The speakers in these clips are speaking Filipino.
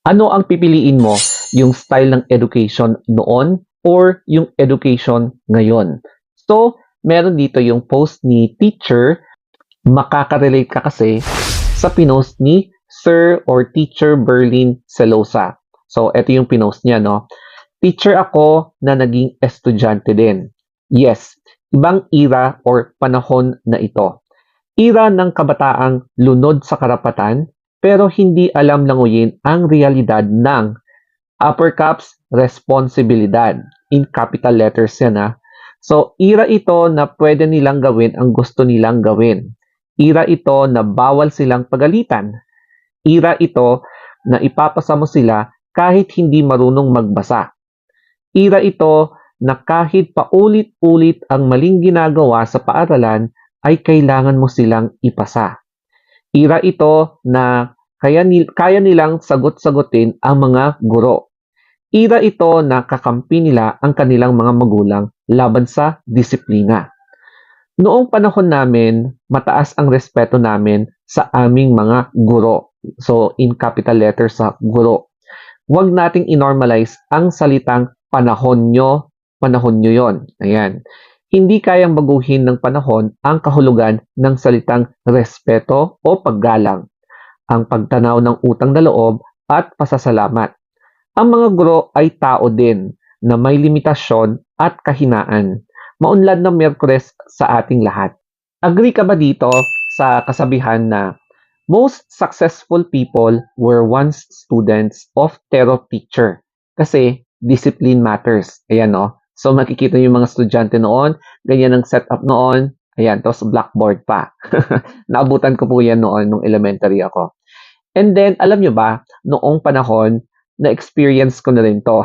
Ano ang pipiliin mo, yung style ng education noon or yung education ngayon? So, meron dito yung post ni teacher, makaka-relate ka kasi sa pinost ni Sir or Teacher Berlin Celosa. So, ito yung pinost niya, no? Teacher ako na naging estudyante din. Yes, ibang era or panahon na ito. Era ng kabataang lunod sa karapatan pero hindi alam languyin ang realidad ng upper caps responsibilidad. In capital letters yan ha. So, era ito na pwede nilang gawin ang gusto nilang gawin. Era ito na bawal silang pagalitan. Era ito na ipapasa mo sila kahit hindi marunong magbasa. Era ito na kahit paulit-ulit ang maling ginagawa sa paaralan ay kailangan mo silang ipasa. Era ito na kaya nilang sagot-sagutin ang mga guro. Era ito na kakampi nila ang kanilang mga magulang laban sa disiplina. Noong panahon namin, mataas ang respeto namin sa aming mga guro. So, in capital letters sa guro. Huwag nating inormalize ang salitang panahon nyo yon. Ayan. Hindi kayang baguhin ng panahon ang kahulugan ng salitang respeto o paggalang, ang pagtanaw ng utang na loob at pasasalamat. Ang mga guro ay tao din na may limitasyon at kahinaan. Maunlad na Miyerkules sa ating lahat. Agree ka ba dito sa kasabihan na most successful people were once students of terror teacher? Kasi discipline matters. Ayan no. So makikita yung mga estudyante noon, ganyan ang setup noon. Ayan, tapos blackboard pa. Naabutan ko po yan noon nung elementary ako. And then, alam nyo ba, noong panahon, na-experience ko na rin to.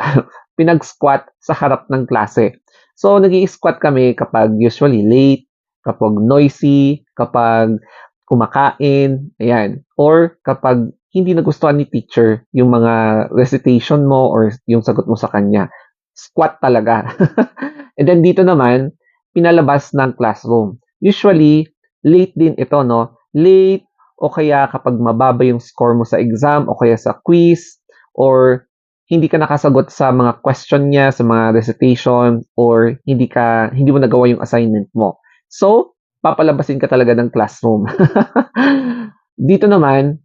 Pinag-squat sa harap ng klase. So, nag-i-squat kami kapag usually late, kapag noisy, kapag kumakain, ayan. Or kapag hindi nagustuhan ni teacher yung mga recitation mo or yung sagot mo sa kanya. Squat talaga. And then dito naman, pinalabas ng classroom. Usually, late din ito, no? Late o kaya kapag mababa yung score mo sa exam o kaya sa quiz or hindi ka nakasagot sa mga question niya, sa mga recitation or hindi mo nagawa yung assignment mo. So, papalabasin ka talaga ng classroom. Dito naman,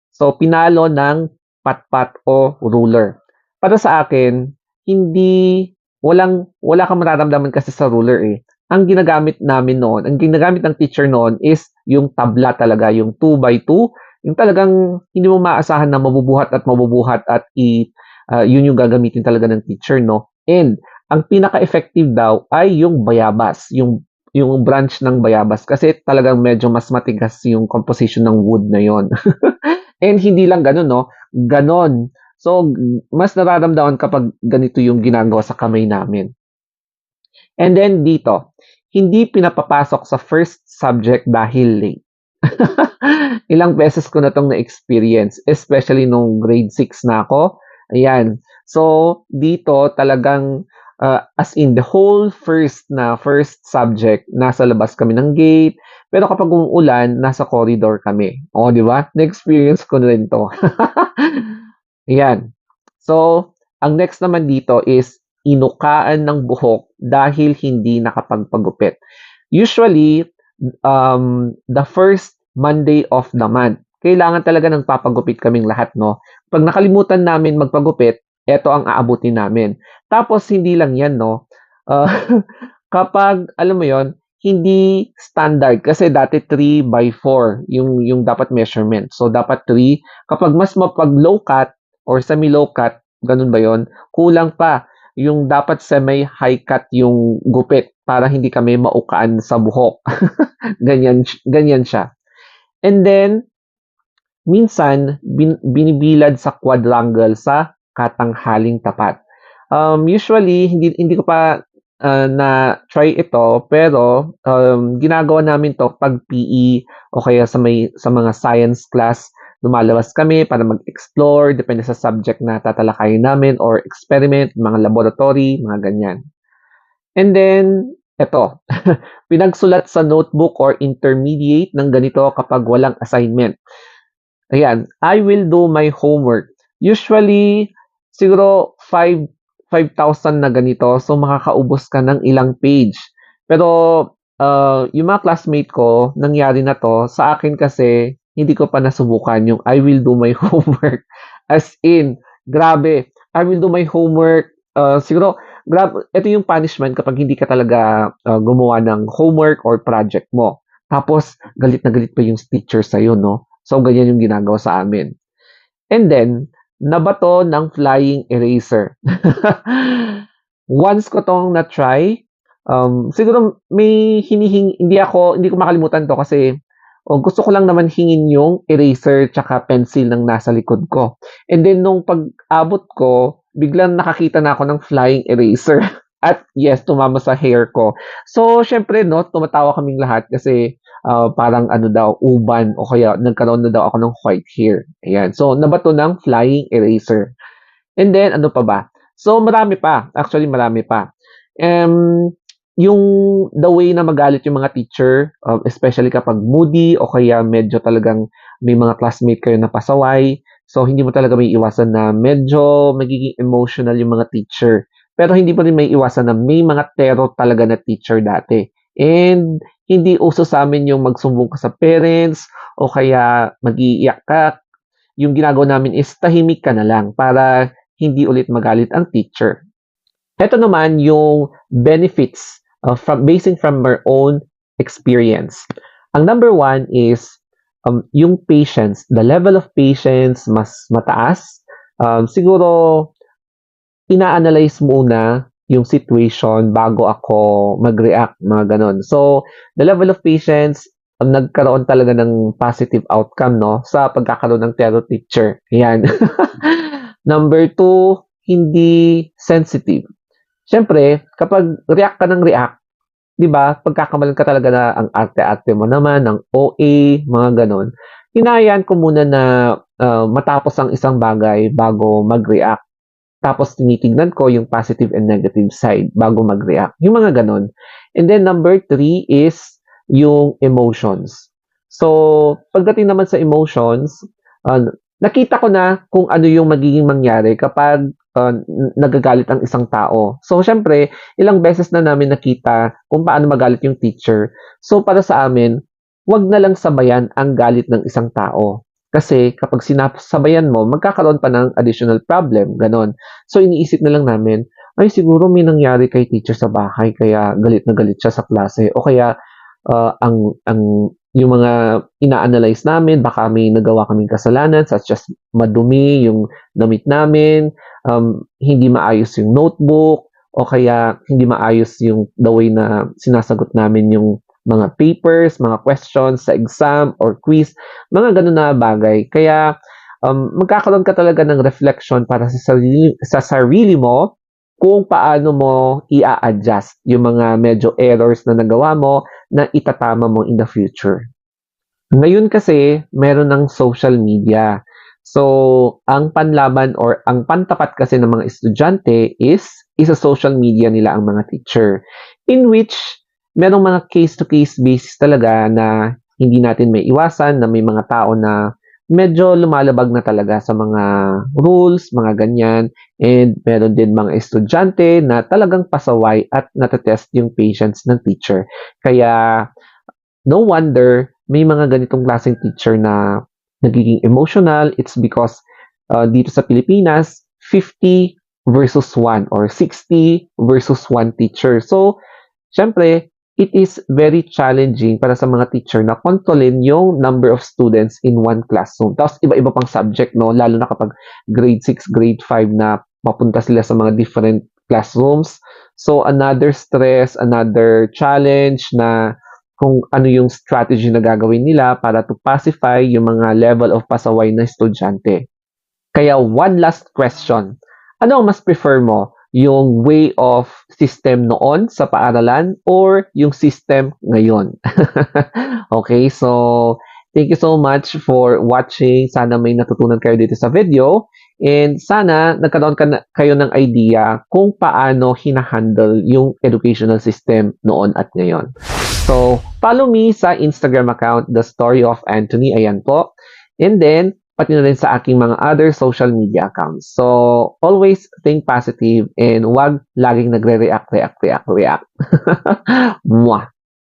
so pinalo ng patpat o ruler. Para sa akin, wala kang mararamdaman kasi sa ruler eh. Ang ginagamit namin noon, ang ginagamit ng teacher noon is yung tabla talaga, yung 2 by 2, yung talagang hindi mo maasahan na mabubuhat at yun yung gagamitin talaga ng teacher, no? And ang pinaka-effective daw ay yung bayabas, yung branch ng bayabas kasi talagang medyo mas matigas yung composition ng wood na yon. And hindi lang ganun, no? Ganon. So, mas nararamdaman kapag ganito yung ginagawa sa kamay namin. And then dito, hindi pinapapasok sa first subject dahil late. Ilang beses ko na itong na-experience, especially nung grade 6 na ako. Ayan. So, dito talagang as in the whole first subject, nasa labas kami ng gate. Pero kapag umuulan, nasa corridor kami. O, di ba? Na-experience ko na rin to. Ayan. So, ang next naman dito is inukaan ng buhok dahil hindi nakapagpagupit. Usually, the first Monday of the month, kailangan talaga ng papagupit kaming lahat, no? Pag nakalimutan namin magpagupit, eto ang aabutin namin. Tapos, hindi lang yan, no? Uh, kapag, alam mo yon hindi standard. Kasi dati 3 by 4 yung dapat measurement. So, dapat 3. Kapag mas mapag-low cut or semi-low cut, ganun ba yon kulang pa yung dapat semi-high cut yung gupit para hindi kami maukaan sa buhok. ganyan siya. And then, minsan, binibilad sa quadrangle sa katanghaling tapat. Usually, hindi ko pa na try ito, pero ginagawa namin to pag PE o kaya sa mga science class, lumalabas kami para mag-explore, depende sa subject na tatalakayin namin or experiment, mga laboratory, mga ganyan. And then, eto, pinagsulat sa notebook or intermediate ng ganito kapag walang assignment. Ayan, I will do my homework. Usually, siguro 5,000 na ganito. So, makakaubos ka ng ilang page. Pero, yung mga classmate ko, nangyari na 'to. Sa akin kasi, hindi ko pa nasubukan yung I will do my homework. As in, grabe, I will do my homework. Siguro, ito yung punishment kapag hindi ka talaga gumawa ng homework or project mo. Tapos, galit na galit pa yung teacher sa'yo, no? So, ganyan yung ginagawa sa amin. And then, nabato ng flying eraser. Once ko 'tong na-try, siguro hindi ko makalimutan 'to kasi, gusto ko lang naman hingin yung eraser tsaka pencil ng nasa likod ko. And then nung pag-abot ko, biglang nakakita na ako ng flying eraser at yes, tumama sa hair ko. So, siyempre 'no, tumatawa kaming lahat kasi, parang ano daw, uban o kaya nagkaroon na daw ako ng white hair, ayan. So, nabato ng flying eraser. And then ano pa ba? So marami pa, actually marami pa. Yung the way na magalit yung mga teacher, especially kapag moody o kaya medyo talagang may mga classmate kayo na pasaway. So hindi mo talaga maiiwasan na medyo magiging emotional yung mga teacher. Pero hindi mo rin maiiwasan na may mga terror talaga na teacher dati. And hindi uso sa amin yung magsumbong ka sa parents o kaya mag-iiyak ka. Yung ginagawa namin is tahimik ka na lang para hindi ulit magalit ang teacher. Ito naman yung benefits basing from our own experience. Ang number one is yung patience. The level of patience mas mataas. Siguro, ina-analyze muna yung situation bago ako mag-react, mga ganon. So, the level of patience, nagkaroon talaga ng positive outcome, no? Sa pagkakaroon ng terror teacher. Ayan. Number two, hindi sensitive. Siyempre, kapag react ka ng react, 'di ba? Pagkakamalan ka talaga na ang arte-arte mo naman, ng OA, mga gano'n. Hinahayaan ko muna na matapos ang isang bagay bago mag-react. Tapos tinitignan ko yung positive and negative side bago mag-react. Yung mga gano'n. And then number three is yung emotions. So, pagdating naman sa emotions, uh, nakita ko na kung ano yung magiging mangyari kapag nagagalit ang isang tao. So, syempre, ilang beses na namin nakita kung paano magalit yung teacher. So, para sa amin, wag na lang sabayan ang galit ng isang tao. Kasi kapag sinasabayan mo, magkakaroon pa ng additional problem, ganon. So, iniisip na lang namin, ay siguro may nangyari kay teacher sa bahay, kaya galit na galit siya sa klase. O kaya, yung mga ina-analyze namin, baka may nagawa kaming kasalanan, such as madumi yung damit namin, hindi maayos yung notebook, o kaya hindi maayos yung the way na sinasagot namin yung mga papers, mga questions sa exam or quiz, mga ganun na bagay. Kaya magkakaroon ka talaga ng reflection para sa sarili mo kung paano mo i-adjust yung mga medyo errors na nagawa mo na itatama mo in the future. Ngayon kasi, meron ng social media. So, ang panlaban or ang pantapat kasi ng mga estudyante is isa social media nila ang mga teacher. In which, merong mga case-to-case basis talaga na hindi natin may iwasan na may mga tao na medyo lumalabag na talaga sa mga rules, mga ganyan. And meron din mga estudyante na talagang pasaway at natetest yung patience ng teacher. Kaya, no wonder may mga ganitong klaseng teacher na nagiging emotional. It's because dito sa Pilipinas, 50 versus 1 or 60 versus 1 teacher. So, syempre, it is very challenging para sa mga teacher na kontrolin yung number of students in one classroom. Tapos, iba-iba pang subject, no? Lalo na kapag grade 6, grade 5 na mapunta sila sa mga different classrooms. So, another stress, another challenge na kung ano yung strategy na gagawin nila para to pacify yung mga level of pasaway na estudyante. Kaya one last question. Ano ang mas prefer mo? Yung way of system noon sa paaralan or yung system ngayon? Okay, so thank you so much for watching. Sana may natutunan kayo dito sa video. And sana nagkaroon kayo ng idea kung paano hinahandle yung educational system noon at ngayon. So, follow me sa Instagram account, The Story of Anthony. Ayan po. And then, pati na rin sa aking mga other social media accounts. So, always think positive and wag laging nagre-react. Mwah!